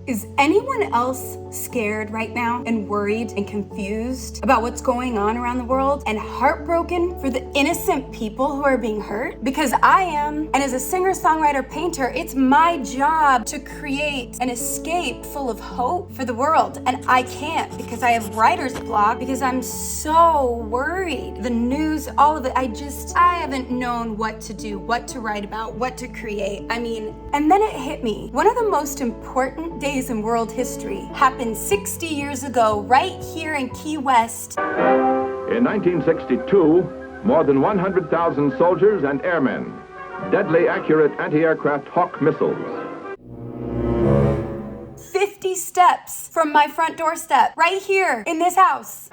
Is anyone else scared right now and worried and confused about what's going on around the world and heartbroken for the innocent people who are being hurt? Because I am, and as a singer, songwriter, painter, it's my job to create an escape full of hope for the world. And I can't because I have writer's block because I'm so worried. The news, all of it, I haven't known what to do, what to write about, what to create. And then it hit me. One of the most important days in world history happened 60 years ago, right here in Key West. In 1962, more than 100,000 soldiers and airmen, deadly accurate anti-aircraft Hawk missiles. 50 steps from my front doorstep, right here in this house.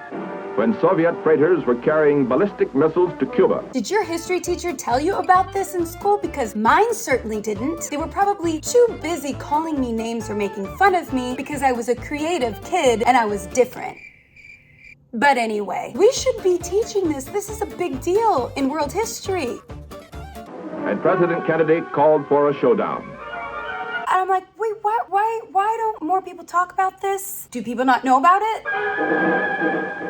When Soviet freighters were carrying ballistic missiles to Cuba. Did your history teacher tell you about this in school? Because mine certainly didn't. They were probably too busy calling me names or making fun of me because I was a creative kid and I was different. But anyway, we should be teaching this. This is a big deal in world history. And President Kennedy called for a showdown. And I'm like, wait, why don't more people talk about this? Do people not know about it?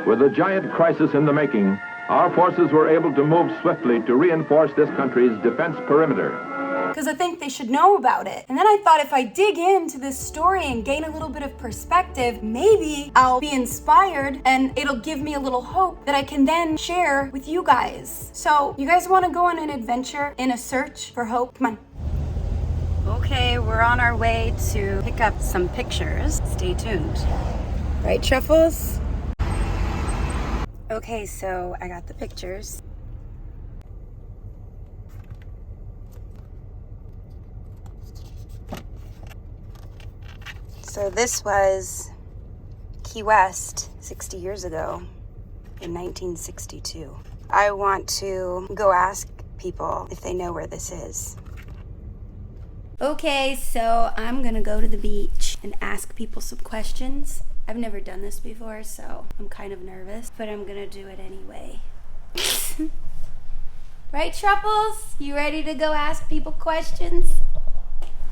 With a giant crisis in the making, our forces were able to move swiftly to reinforce this country's defense perimeter. Because I think they should know about it. And then I thought if I dig into this story and gain a little bit of perspective, maybe I'll be inspired and it'll give me a little hope that I can then share with you guys. So, you guys want to go on an adventure in a search for hope? Come on. Okay, we're on our way to pick up some pictures. Stay tuned. Right, Truffles? Okay, so I got the pictures. So this was Key West 60 years ago in 1962. I want to go ask people if they know where this is. Okay, so I'm gonna go to the beach and ask people some questions. I've never done this before, so I'm kind of nervous, but I'm gonna do it anyway. Right, Truffles? You ready to go ask people questions?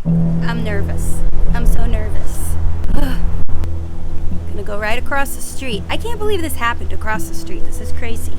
I'm nervous. I'm so nervous. I'm gonna go right across the street. I can't believe this happened across the street. This is crazy.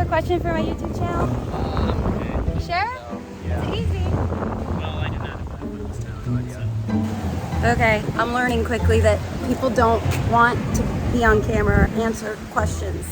Question for my YouTube channel? Okay. Sure? So, yeah. It's easy. Well, I did not invite them this time, so. Okay, I'm learning quickly that people don't want to be on camera or answer questions.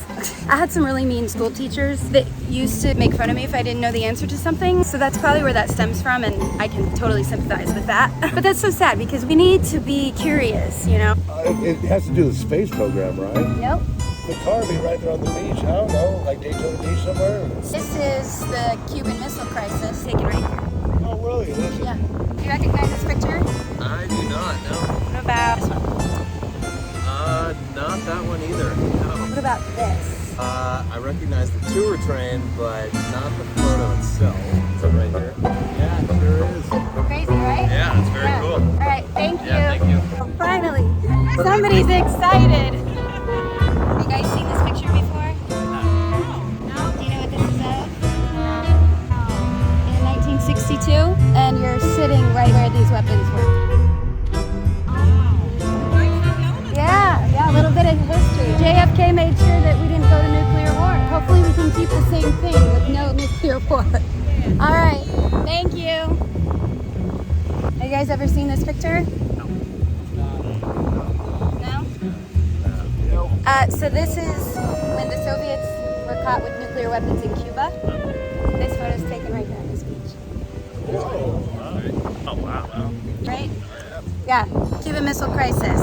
I had some really mean school teachers that used to make fun of me if I didn't know the answer to something, so that's probably where that stems from, and I can totally sympathize with that. But that's so sad because we need to be curious, you know? It has to do with the space program, right? Nope. The car be right there on the beach. I don't know, like Daytona Beach somewhere? This is the Cuban Missile Crisis, taken right here. Oh, really? Is it? Yeah. Do you recognize this picture? I do not, no. What about this one? Not that one either, no. What about this? I recognize the tour train, but not the photo itself. So right here. Yeah, it sure is. Crazy, right? Yeah, it's very cool. All right, thank you. Yeah, thank you. Finally, somebody's excited. Have you guys seen this picture before? No. Do you know what this is of? In 1962, and you're sitting right where these weapons were. Yeah, a little bit of history. JFK made sure that we didn't go to nuclear war. Hopefully we can keep the same thing with no nuclear war. All right, thank you. Have you guys ever seen this picture? No? So this is when the Soviets were caught with nuclear weapons in Cuba. This photo's taken right there on this beach. Oh, wow. Right? Yeah, Cuban Missile Crisis.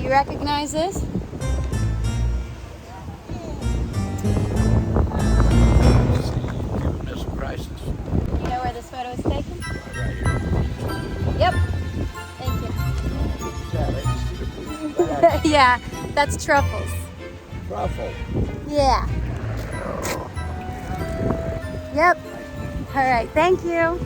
you recognize this? Cuban Missile Crisis. You know where this photo is taken? Right here. Yep. Thank you. Yeah, Yeah, that's truffles. truffle. Yeah. Yep. All right, thank you.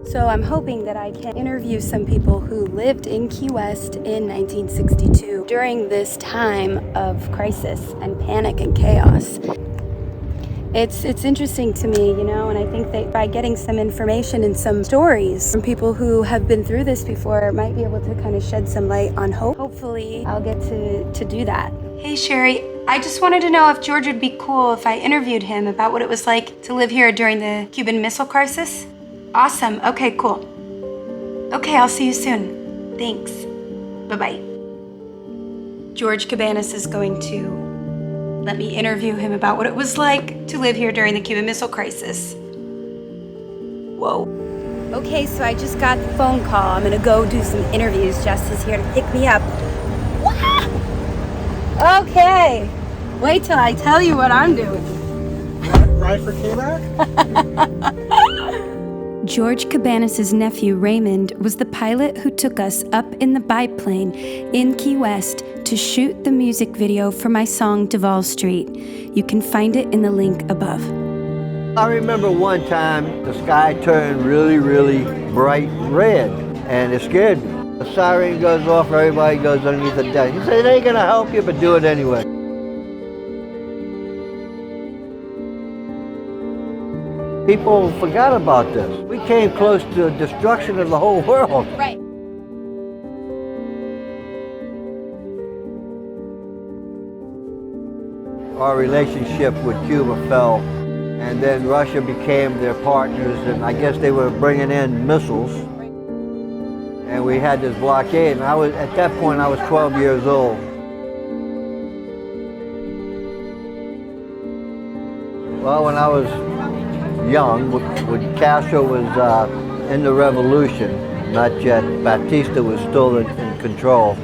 So I'm hoping that I can interview some people who lived in Key West in 1962 during this time of crisis and panic and chaos. It's interesting to me, you know, and I think that by getting some information and some stories from people who have been through this before, might be able to kind of shed some light on hope. Hopefully, I'll get to do that. Hey, Sheri, I just wanted to know if George would be cool if I interviewed him about what it was like to live here during the Cuban Missile Crisis. Awesome. Okay, cool. Okay, I'll see you soon. Thanks. Bye-bye. George Cabanas is going to let me interview him about what it was like to live here during the Cuban Missile Crisis. Whoa. Okay, so I just got the phone call. I'm gonna go do some interviews. Jess is here to pick me up. Okay. Wait till I tell you what I'm doing. Ride for K-Mac? George Cabanas' nephew, Raymond, was the pilot who took us up in the biplane in Key West to shoot the music video for my song Duval Street. You can find it in the link above. I remember one time the sky turned really, really bright red, and it scared me. The siren goes off, everybody goes underneath the deck. He said, it ain't gonna help you, but do it anyway. People forgot about this. We came close to the destruction of the whole world. Right. Our relationship with Cuba fell, and then Russia became their partners, and I guess they were bringing in missiles. And we had this blockade, and at that point I was 12 years old. Well, when I was young, when Castro was in the revolution, not yet, Batista was still in control.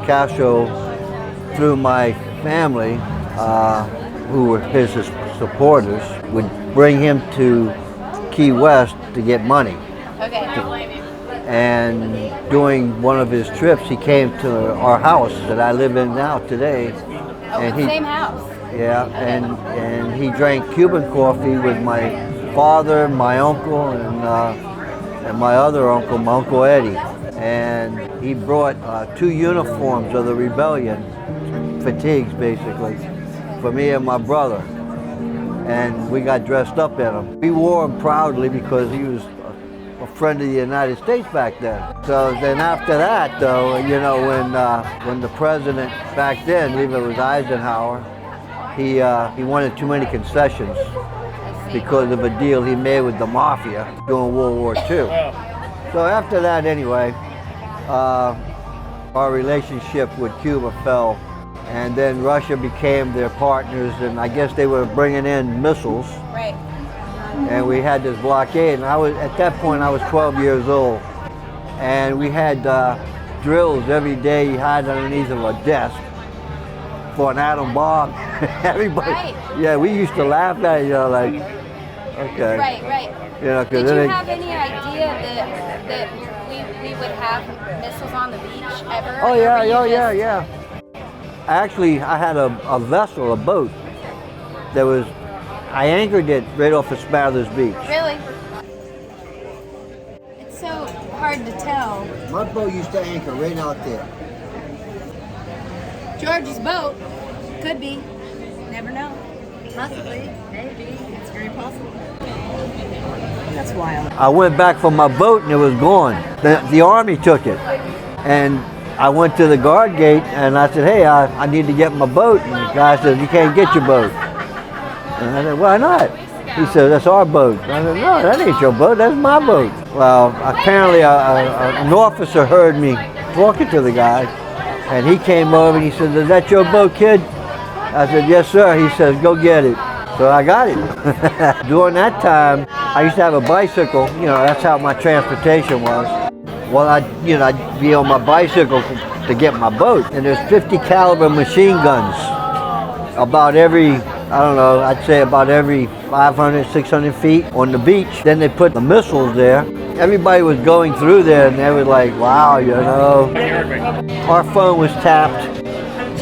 Castro, through my family, who were his supporters, would bring him to Key West to get money. Okay. And during one of his trips, he came to our house that I live in now today. Oh, same house. Yeah, and he drank Cuban coffee with my father, my uncle, and my other uncle, my Uncle Eddie. And he brought 2 uniforms of the rebellion, fatigues basically, for me and my brother. And we got dressed up in them. We wore them proudly because he was a friend of the United States back then. So then after that, though, you know, when the president back then, I believe it was Eisenhower, he wanted too many concessions because of a deal he made with the mafia during World War II. So after that, anyway, our relationship with Cuba fell, and then Russia became their partners, and I guess they were bringing in missiles. Right. And we had this blockade, and at that point I was 12 years old, and we had drills every day. You hide underneath of a desk for an atom bomb. Everybody, Right. Yeah, we used to laugh at it, you know, like, okay. Right, right. You know, Did you have any idea that we would have missiles on the beach ever? Oh yeah, Or were you just- yeah. Actually, I had a vessel, a boat, that was, I anchored it right off of Smathers Beach. Really? It's so hard to tell. My boat used to anchor right out there. George's boat. Could be. Never know. Possibly, maybe, it's very possible. That's wild. I went back for my boat and it was gone. The Army took it. And I went to the guard gate and I said, hey, I need to get my boat. And the guy said, you can't get your boat. And I said, why not? He said, that's our boat. I said, no, that ain't your boat, that's my boat. Well, apparently an officer heard me talking to the guy, and he came over and he said, is that your boat, kid? I said, yes, sir. He says, go get it. So I got it. During that time, I used to have a bicycle. You know, that's how my transportation was. Well, I'd be on my bicycle to get my boat. And there's 50 caliber machine guns about every, I don't know, I'd say about every 500, 600 feet on the beach. Then they put the missiles there. Everybody was going through there and they were like, wow, you know. Our phone was tapped.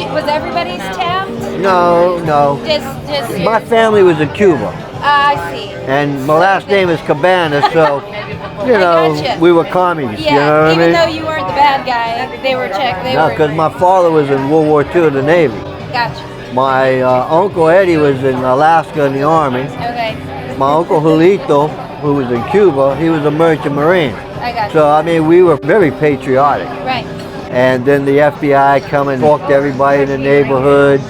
Was everybody's tapped? No. Just My family was in Cuba. I see. And my last name is Cabanas, so, you know, gotcha. we were commies, Yeah, you know what I mean? even though you weren't the bad guy, they were No, because my father was in World War II in the Navy. Gotcha. My Uncle Eddie was in Alaska in the Army. Okay. My Uncle Julito, who was in Cuba, he was a merchant marine. I got you. So, I mean, we were very patriotic. Right. And then the FBI come and talk to everybody in the neighborhood.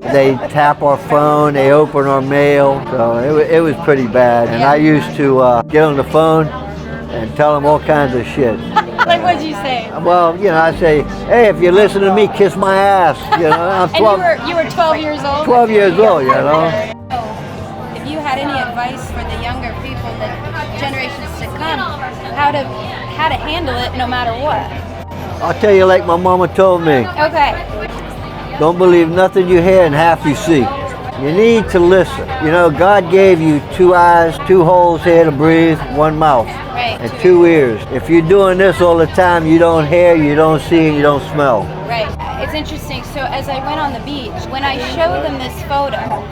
They tap our phone, they open our mail. So it was pretty bad. And I used to get on the phone and tell them all kinds of shit. Like, what'd you say? Well, you know, I say, hey, if you listen to me, kiss my ass. You know, I'm 12, And you were 12 years old? 12 years old, you know. If you had any advice for the younger people, the generations to come, how to handle it no matter what? I'll tell you like my mama told me. Okay. Don't believe nothing you hear and half you see. You need to listen. You know, God gave you 2 eyes, 2 holes here to breathe, 1 mouth, Right. and 2 ears. If you're doing this all the time, you don't hear, you don't see, and you don't smell. Right. It's interesting. So as I went on the beach, when I show them this photo,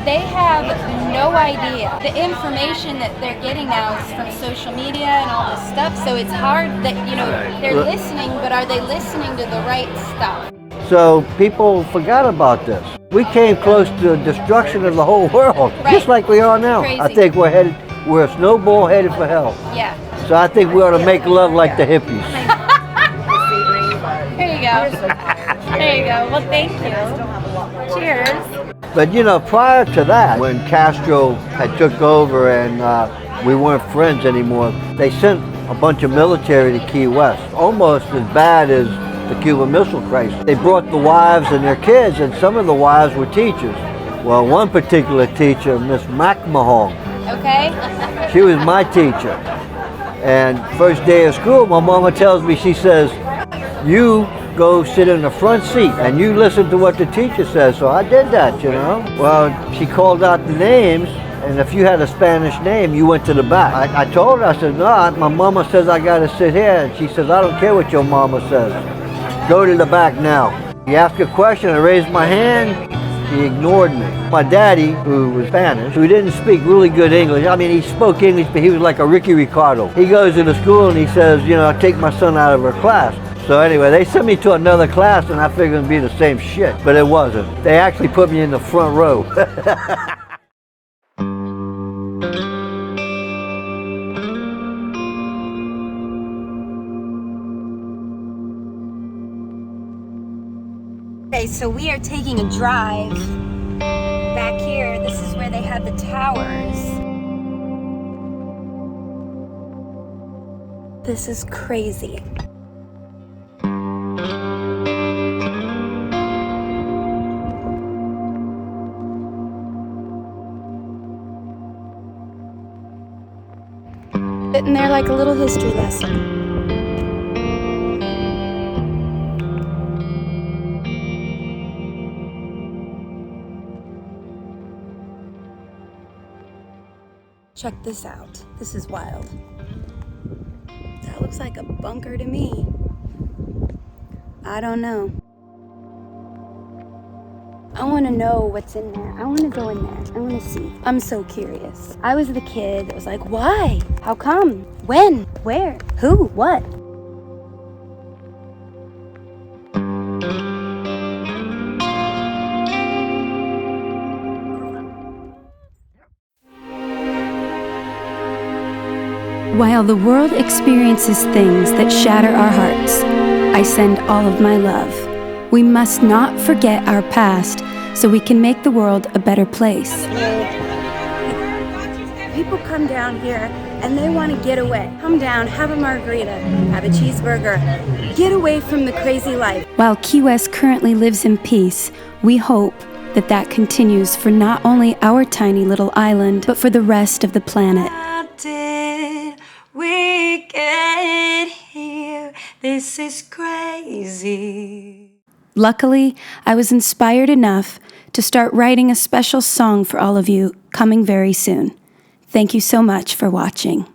they have no idea. The information that they're getting now is from social media and all this stuff, so it's hard that, you know, they're listening, but are they listening to the right stuff? So people forgot about this. We came close to the destruction of the whole world, Right. just like we are now. Crazy. I think we're a snowball headed for hell. Yeah. So I think we ought to make love like the hippies. Here you go. There you go. Well, thank you. Cheers. But you know, prior to that, when Castro had took over and we weren't friends anymore, they sent a bunch of military to Key West, almost as bad as the Cuban Missile Crisis. They brought the wives and their kids, and some of the wives were teachers. Well, one particular teacher, Miss McNamara, Okay. she was my teacher. And first day of school, my mama tells me, she says, you go sit in the front seat and you listen to what the teacher says. So I did that, you know. Well, she called out the names, and if you had a Spanish name, you went to the back. I told her, I said, no, my mama says I gotta sit here. And she says, I don't care what your mama says. Go to the back now. He asked a question, I raised my hand, he ignored me. My daddy, who was Spanish, who didn't speak really good English, I mean, he spoke English, but he was like a Ricky Ricardo. He goes to the school and he says, you know, I'll take my son out of her class. So anyway, they sent me to another class and I figured it'd be the same shit, but it wasn't. They actually put me in the front row. Okay, so we are taking a drive back here. This is where they had the towers. This is crazy. Sitting there like a little history lesson. Check this out. This is wild. That looks like a bunker to me. I don't know. I want to know what's in there. I want to go in there. I want to see. I'm so curious. I was the kid that was like, why? How come? When? Where? Who? What? While the world experiences things that shatter our hearts, I send all of my love. We must not forget our past so we can make the world a better place. People come down here and they want to get away. Come down, have a margarita, have a cheeseburger, get away from the crazy life. While Key West currently lives in peace, we hope that continues for not only our tiny little island, but for the rest of the planet. How did we get here? This is crazy. Luckily, I was inspired enough to start writing a special song for all of you, coming very soon. Thank you so much for watching.